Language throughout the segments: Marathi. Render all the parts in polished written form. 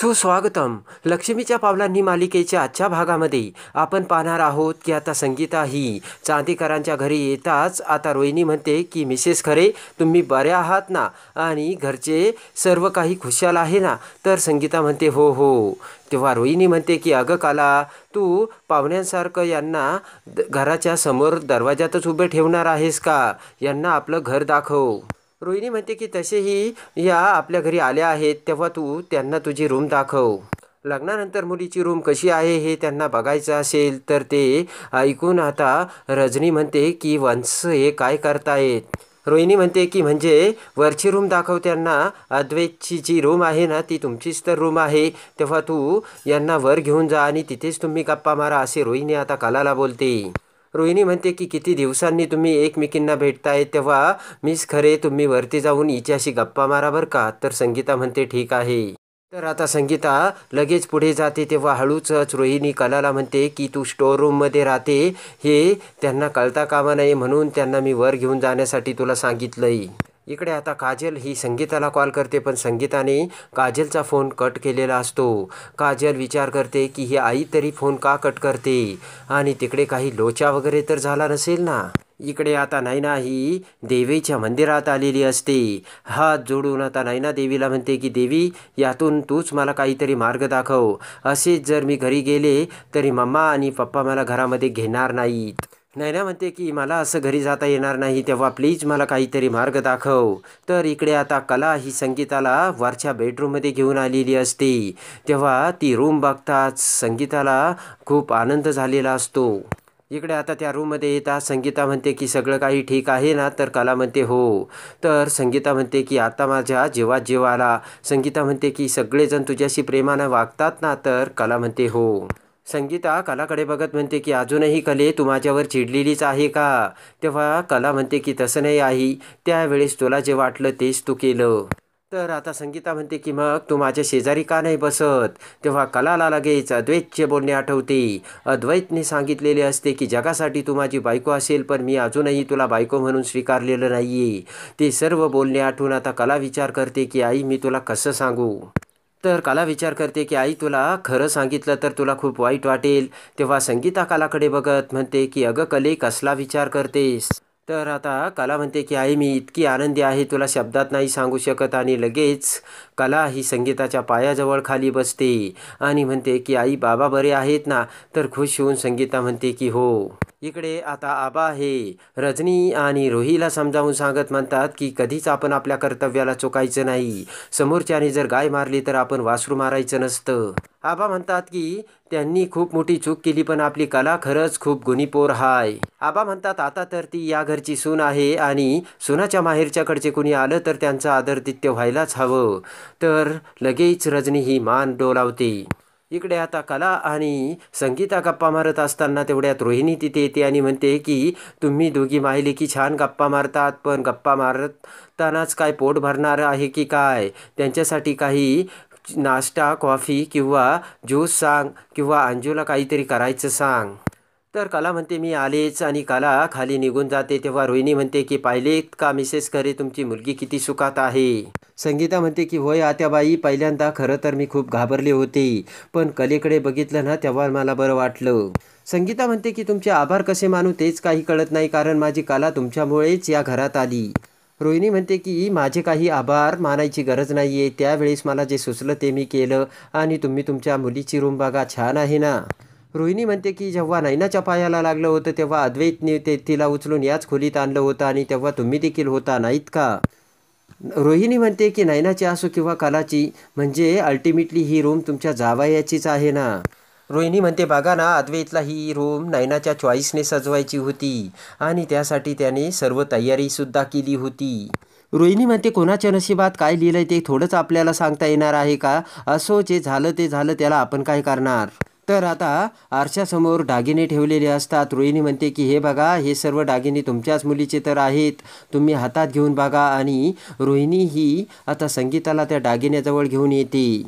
सुस्वागतम. लक्ष्मीच्या पावलांनी मालिकेच्या आजच्या भागामध्ये आपण पाहणार आहोत की आता संगीता ही चांदेकरांच्या घरी येताच आता रोहिणी म्हणते की मिसेस खरे, तुम्ही बऱ्या आहात ना आणि घरचे सर्व काही खुशाल आहे ना. तर संगीता म्हणते हो हो. तेव्हा रोहिणी म्हणते की अगं काला, तू पाहुण्यांसारखं यांना घराच्या समोर दरवाजातच उभे ठेवणार आहेस का? यांना आपलं घर दाखव. रोहिणी म्हणते की तसेही या आपल्या घरी आल्या आहेत, तेव्हा तू त्यांना तुझी रूम दाखव. लग्नानंतर मुलीची रूम कशी आहे हे त्यांना बघायचं असेल तर ते ऐकून आता रजनी म्हणते की वंश हे काय करतायत. रोहिणी म्हणते की म्हणजे वरची रूम दाखव त्यांना. अद्वैतची जी रूम आहे ना ती तुमचीच तर रूम आहे, तेव्हा तू यांना वर घेऊन जा आणि तिथेच तुम्ही गप्पा मारा, असे रोहिणी आता कलाला बोलते. रोहिणी म्हणते की किती दिवसांनी तुम्ही एकमेकींना भेटताय, तेव्हा मिस खरे तुम्ही वरती जाऊन हिच्याशी गप्पा मारा बरं का. तर संगीता म्हणते ठीक आहे. तर आता संगीता लगेच पुढे जाते तेव्हा हळूच रोहिणी कलाला म्हणते की तू स्टोर रूममध्ये राहते हे त्यांना कळता कामा नये, म्हणून त्यांना मी वर घेऊन जाण्यासाठी तुला सांगितलंय. इकडे आता काजल ही संगीताला कॉल करते, पण संगीताने काजलचा फोन कट केलेला असतो. काजल विचार करते की ही आई तरी फोन का कट करते आणि तिकडे काही लोचा वगैरे तर झाला नसेल ना. इकडे आता नैना ही देवीच्या मंदिरात आलेली असते. हात जोडून आता नैना देवीला म्हणते की देवी, यातून तूच मला काहीतरी मार्ग दाखव. असेच जर मी घरी गेले तरी मम्मा आणि पप्पा मला घरामध्ये घेणार नाहीत. नैना म्हणते की मला असं घरी जाता येणार नाही, तेव्हा प्लीज मला काहीतरी मार्ग दाखव. तर इकडे आता कला ही संगीताला वरच्या बेडरूममध्ये घेऊन आलेली असते. तेव्हा ती रूम बघताच संगीताला खूप आनंद झालेला असतो. इकडे आता त्या रूममध्ये येतात संगीता म्हणते की सगळं काही ठीक आहे ना. तर कला म्हणते हो. तर संगीता म्हणते की आता माझ्या जीवात जीव आला. संगीता म्हणते की सगळेजण तुझ्याशी प्रेमानं वागतात ना. तर कला म्हणते हो. संगीता कलाकडे बघत म्हणते की अजूनही कले तू माझ्यावर चिडलेलीच आहे का? तेव्हा कला म्हणते की तसं नाही आई, त्यावेळेस तुला जे वाटलं तेच तू केलं. तर आता संगीता म्हणते की मग तू माझ्या शेजारी का नाही बसत? तेव्हा कलाला लगेच अद्वैतचे बोलणे आठवते. अद्वैतने सांगितलेले असते की जगासाठी तू माझी बायको असेल, पण मी अजूनही तुला बायको म्हणून स्वीकारलेलं नाहीये. ते सर्व बोलणे आठवून आता कला विचार करते की आई मी तुला कसं सांगू. तर कला विचार करते की आई तुला खरं सांगितलं तर तुला खूप वाईट वाटेल. तेव्हा संगीता कलाकडे बघत म्हणते की अगं कले, कसला विचार करतेस? तर आता कला म्हणते की आई मी इतकी आनंदी आहे तुला शब्दात नाही सांगू शकत. आणि लगेच कला ही संगीताच्या पायाजवळ खाली बसते आणि म्हणते की आई बाबा बरे आहेत ना. तर खुश होऊन संगीता म्हणते की हो. इकडे आता आबा हे रजनी आणि रोहीला समजावून सांगत म्हणतात की कधीच आपण आपल्या कर्तव्याला चुकायचं नाही. समोरच्याने जर गाय मारली तर आपण वासरू मारायचं नसतं. आबा म्हणतात की त्यांनी खूप मोठी चूक केली, पण आपली कला खरंच खूप गुणी पोर हाय. आबा म्हणतात आता तर ती या घरची सून आहे आणि सुनाच्या माहेरच्याकडचे कुणी आलं तर त्यांचं आदरातिथ्य व्हायलाच हवं. तर लगेच रजनी ही मान डोलावते. इकडे आता कला आणि संगीता गप्पा मारत असताना तेवढ्यात रोहिणी तिथे येते आणि म्हणते की तुम्ही दोघी माहिले की छान गप्पा मारतात, पण गप्पा मारतानाच काय पोट भरणार आहे की काय? त्यांच्यासाठी काही नाश्ता, कॉफी किंवा ज्यूस सांग, किंवा अंजूला काहीतरी करायचं सांग. तर कला म्हणते मी आलेच आणि कला खाली निघून जाते. तेव्हा रोहिणी म्हणते की पाहिलेत का मिसेस खरे, तुमची मुलगी किती सुखात आहे. संगीता म्हणते की होय आत्याबाई, पहिल्यांदा खरं तर मी खूप घाबरले होते, पण कलेकडे बघितलं ना तेव्हा मला बरं वाटलं. संगीता म्हणते की तुमचे आभार कसे मानू तेच काही कळत नाही, कारण माझी कला तुमच्यामुळेच या घरात आली. रोहिणी म्हणते की माझे काही आभार मानायची गरज नाही आहे, त्यावेळेस मला जे सुचलं ते मी केलं आणि तुम्ही तुमच्या मुलीची रूम बघा, छान आहे ना. रोहिणी म्हणते की जेव्हा नैनाच्या पायाला लागलं होतं तेव्हा अद्वैतने तिला उचलून याच खोलीत आणलं होतं आणि तेव्हा तुम्ही देखील होता नाहीत का? रोहिणी म्हणते की नैनाची असो किंवा कलाची, म्हणजे अल्टिमेटली ही रूम तुमच्या जावयाचीच आहे ना. रोहिणी म्हणते बघा ना, अद्वैतला ही रूम नैनाच्या चॉईसने सजवायची होती आणि त्यासाठी त्याने सर्व तयारीसुद्धा केली होती. रोहिणी म्हणते कोणाच्या नशिबात काय लिहिलंय ते थोडंच आपल्याला सांगता येणार आहे का? असो, जे झालं ते झालं, त्याला आपण काय करणार. तर आता आरशासमोर दागिने ठेवलेले असतात. रोहिणी म्हणते की हे बघा, हे सर्व दागिने तुमच्याच मुलीचे तर आहेत, तुम्ही हातात घेऊन बघा. आणि रोहिणी ही आता संगीताला त्या दागिन्याजवळ घेऊन येते.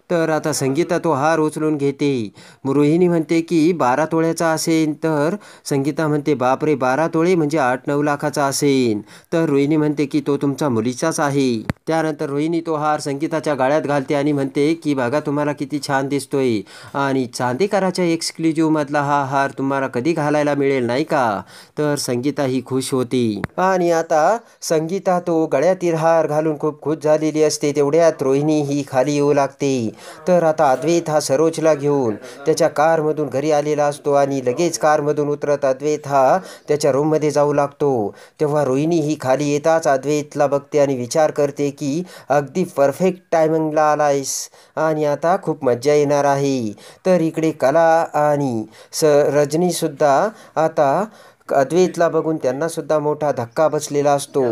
तर आता संगीता तो हार उचलून घेते. रोहिणी म्हणते की 12 तोळ्याचा असेल. तर संगीता म्हणते बापरे 12 तोळे म्हणजे 8-9 लाखाचा असेल. तर रोहिणी म्हणते की तो तुमचा मुलीचाच आहे. त्यानंतर रोहिणी तो हार संगीताच्या गळ्यात घालते आणि म्हणते की बघा तुम्हाला किती छान दिसतोय आणि चांदेकराच्या एक्सक्लुझिव्ह मधला हा हार तुम्हाला कधी घालायला मिळेल नाही का. तर संगीता ही खुश होती आणि आता संगीता तो गळ्यातील हार घालून खूप खुश झालेली असते. तेवढ्यात रोहिणी ही खाली येऊ लागते. तर आता अद्वैत हा सरोजला घेऊन त्याच्या कारमधून घरी आलेला असतो आणि लगेच कारमधून उतरत अद्वैत हा त्याच्या रूममध्ये जाऊ लागतो. तेव्हा रोहिणी ही खाली येताच अद्वैतला बघते आणि विचार करते की अगदी परफेक्ट टायमिंगला आलायस आणि आता खूप मज्जा येणार आहे. तर इकडे कला आणि रजनीसुद्धा आता अद्वैतला बघून त्यांनासुद्धा मोठा धक्का बसलेला असतो.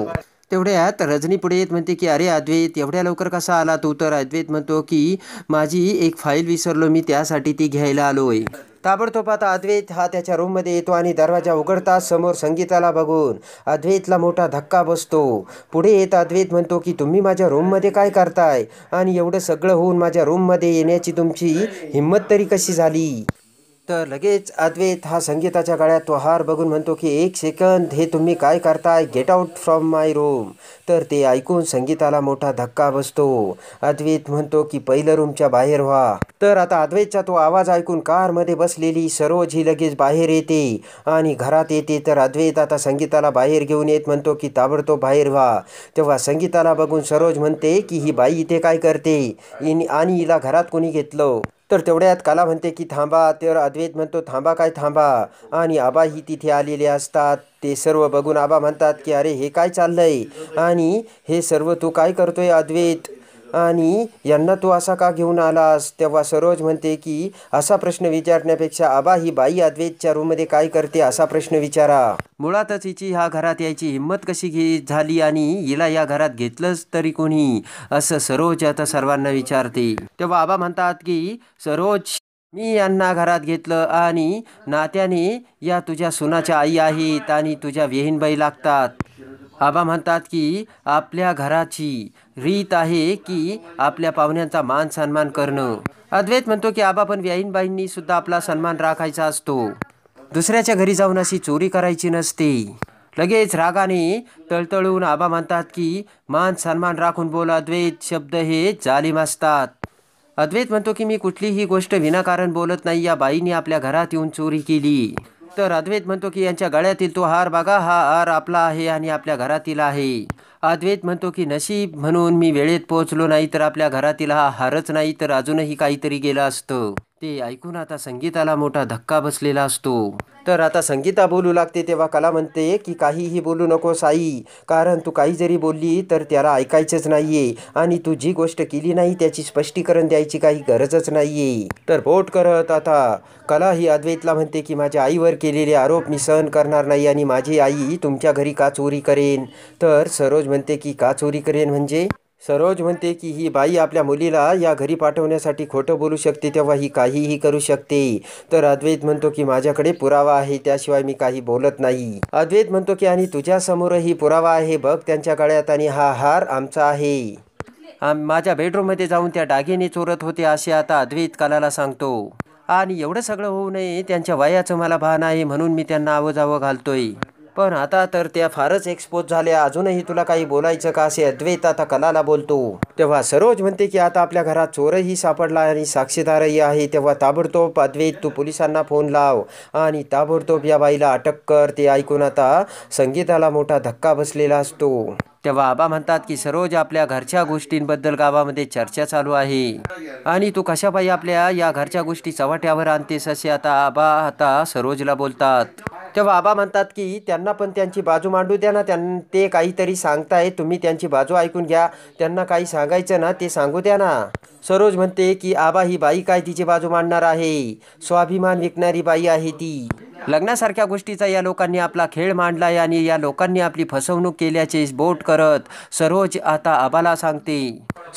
तेवढ्यात रजनी पुढे येत म्हणते की अरे अद्वैत एवढ्या लवकर कसा आला तू. तर अद्वैत म्हणतो की माझी एक फाईल विसरलो मी त्यासाठी ती घ्यायला आलोय. ताबडतोब आता अद्वैत हा त्याच्या रूममध्ये येतो आणि दरवाजा उघडताच समोर संगीताला बघून अद्वैतला मोठा धक्का बसतो. पुढे येत अद्वैत म्हणतो की तुम्ही माझ्या रूममध्ये काय करताय आणि एवढं सगळं होऊन माझ्या रूममध्ये येण्याची तुमची हिंमत तरी कशी झाली. तर लगेच अद्वैत हा संगीताच्या गळ्यात तो हार बघून म्हणतो की 1 सेकंद हे तुम्ही काय करताय, get out from my room. तर ते ऐकून संगीताला मोठा धक्का बसतो. अद्वैत म्हणतो की पहिलं रूमच्या बाहेर व्हा. तर आता अद्वैतचा तो आवाज ऐकून कारमध्ये बसलेली सरोज ही लगेच बाहेर येते आणि घरात येते. तर अद्वैत आता संगीताला बाहेर घेऊन येत म्हणतो की ताबडतोब बाहेर व्हा. तेव्हा संगीताला बघून सरोज म्हणते की ही बाई इथे काय करते आणि हिला घरात कोणी घेतलं. तर तेवढ्यात कला म्हणते की थांबा. तर अद्वैत म्हणतो थांबा काय थांबा आणि आबाही तिथे आलेले असतात. ते सर्व बघून आबा म्हणतात की अरे हे काय चाललंय आणि हे सर्व तू काय करतोय अद्वैत आणि यांना तू असा का घेऊन आलास. तेव्हा सरोज म्हणते की असा प्रश्न विचारण्यापेक्षा आबा ही बाई अद्वैतच्या रूममध्ये काय करते असा प्रश्न विचारा. मुळातच हिची ह्या घरात यायची हिंमत कशी झाली आणि हिला या घरात घेतलंच तरी कोणी असं सरोज आता सर्वांना विचारते. तेव्हा आबा म्हणतात की सरोज मी यांना घरात घेतलं आणि नात्याने या तुझ्या सुनाच्या आई आहेत आणि तुझ्या विहीणबाई लागतात. आबा म्हणतात की आपल्या घराची रीत आहे की आपल्या पाहुण्यांचा मान सन्मान करणं. अद्वैत म्हणतो की आबा पण विहीणबाईंनी सुद्धा आपला सन्मान राखायचा असतो. दुसऱ्याच्या घरी जाऊन अशी चोरी करायची नसते. लगेच रागाने तळतळून आबा म्हणतात की मान सन्मान राखून बोल अद्वैत, शब्द हे जालिम असतात. अद्वैत म्हणतो की मी कुठलीही गोष्ट विनाकारण बोलत नाही. या बाईने आपल्या घरात येऊन चोरी केली. तर अद्वैत म्हणतो की यांच्या गळ्यातील तो हार बघा, हा हार आपला आहे आणि आपल्या घरातील आहे. अद्वैत म्हणतो की नशीब म्हणून मी वेळेत पोहोचलो नाही तर आपल्या घरातील हा हारच नाही तर अजूनही काहीतरी गेलं असतं. ते ऐकून आता संगीताला मोठा धक्का बसलेला असतो. तर आता संगीता बोलू लागते. तेव्हा कला म्हणते की काहीही बोलू नकोस आई, कारण तू काही जरी बोलली तर त्याला ऐकायचंच नाहीये आणि तू जी गोष्ट केली नाही त्याची स्पष्टीकरण द्यायची काही गरजच नाहीये. तर बोट करत आता कला ही अद्वैतला म्हणते की माझ्या आईवर केलेले आरोप मी सहन करणार नाही आणि माझी आई तुमच्या घरी का चोरी करेन. तर सरोज म्हणते की का चोरी करेन म्हणजे. सरोज म्हणते की ही बाई आपल्या मुलीला या घरी पाठवण्यासाठी खोटं बोलू शकते तेव्हा ही काहीही करू शकते. तर अद्वैत म्हणतो की माझ्याकडे पुरावा आहे त्याशिवाय मी काही बोलत नाही. अद्वैत म्हणतो की आणि तुझ्या समोरही पुरावा आहे बघ त्यांच्या गळ्यात आणि हा हार आमचा आहे. माझ्या बेडरूममध्ये जाऊन त्या दागिने चोरत होते असे आता अद्वैत कलाला सांगतो. आणि एवढं सगळं होऊ नये त्यांच्या वयाचं मला भान आहे म्हणून मी त्यांना आवजावं घालतोय. पण आता तर त्या फारच एक्सपोज झाल्या. अजूनही तुला काही बोलायचं का असे अद्वैत आता कलाला बोलतो. तेव्हा सरोज म्हणते की आता आपल्या घरात चोरही सापडला आणि साक्षीदारही आहे. तेव्हा ताबडतोब अद्वैत तू पोलिसांना फोन लाव आणि ताबडतोब या बाईला अटक कर. ते ऐकून आता संगीताला मोठा धक्का बसलेला असतो. तेव्हा आबा म्हणतात की सरोज आपल्या घरच्या गोष्टींबद्दल गावामध्ये चर्चा चालू आहे आणि तू कशापायी आपल्या या घरच्या गोष्टी चव्हाट्यावर आणतेस असे आता आबा सरोजला बोलतात. तेव्हा आबा म्हणतात की त्यांना पण त्यांची बाजू मांडू द्या ना. ते काहीतरी सांगताय तुम्ही त्यांची बाजू ऐकून घ्या. त्यांना काही सांगायचं ना ते सांगू द्या ना. सरोज म्हणते की आबा ही बाई काय तिची बाजू मांडणार आहे. स्वाभिमान विकणारी बाई आहे ती. लग्नासारख्या गोष्टीचा या लोकांनी आपला खेळ मांडलाय आणि या लोकांनी आपली फसवणूक केल्याचे बोट करत सरोज आता आबाला सांगते.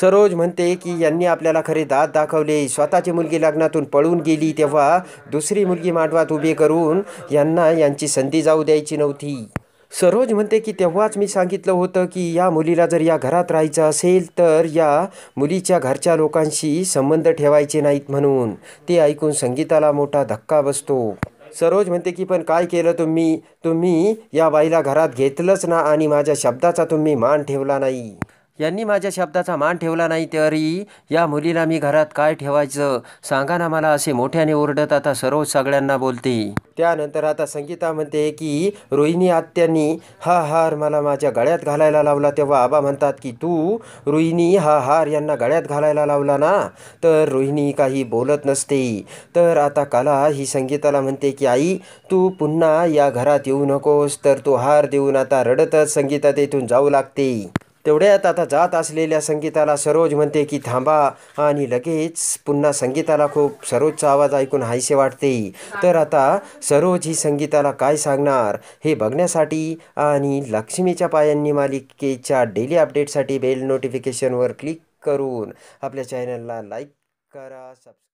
सरोज म्हणते की यांनी आपल्याला खरे दात दाखवले. स्वतःची मुलगी लग्नातून पळून गेली तेव्हा दुसरी मुलगी मांडवात उभी करून यांना यांची संधी जाऊ द्यायची नव्हती. सरोज म्हणते की तेव्हाच मी सांगितलं होतं की या मुलीला जर या घरात राहायचं असेल तर या मुलीच्या घरच्या लोकांशी संबंध ठेवायचे नाहीत म्हणून. ते ऐकून संगीताला मोठा धक्का बसतो. सरोज म्हणते की पण काय केलं तुम्ही तुम्ही या बाईला घरात घेतलंच ना आणि माझ्या शब्दाचा तुम्ही मान ठेवला नाही. यांनी माझ्या शब्दाचा मान ठेवला नाही तरी या मुलीला मी घरात काय ठेवायचं सांगा ना मला, असे मोठ्याने ओरडत आता सरोज सगळ्यांना बोलते. त्यानंतर आता संगीता म्हणते की रोहिणी आत्यांनी हा हार मला माझ्या गळ्यात घालायला लावला. तेव्हा आबा म्हणतात की तू रोहिणी हा हार यांना गळ्यात घालायला लावला ना. तर रोहिणी काही बोलत नसते. तर आता कला ही संगीताला म्हणते की आई तू पुन्हा या घरात येऊ नकोस. तर तो हार देऊन आता रडतच संगीता तेथून जाऊ लागते. तेवढ्यात आता जात असलेल्या संगीताला सरोज म्हणते की थांबा आणि लगेच पुन्हा संगीताला खूप सरोजचा आवाज ऐकून हायसे वाटते. तर आता सरोज ही संगीताला काय सांगणार हे बघण्यासाठी आणि लक्ष्मीच्या पायांनी मालिकेच्या डेली अपडेटसाठी बेल नोटिफिकेशनवर क्लिक करून आपल्या चॅनलला लाईक करा, सबस्क्राईब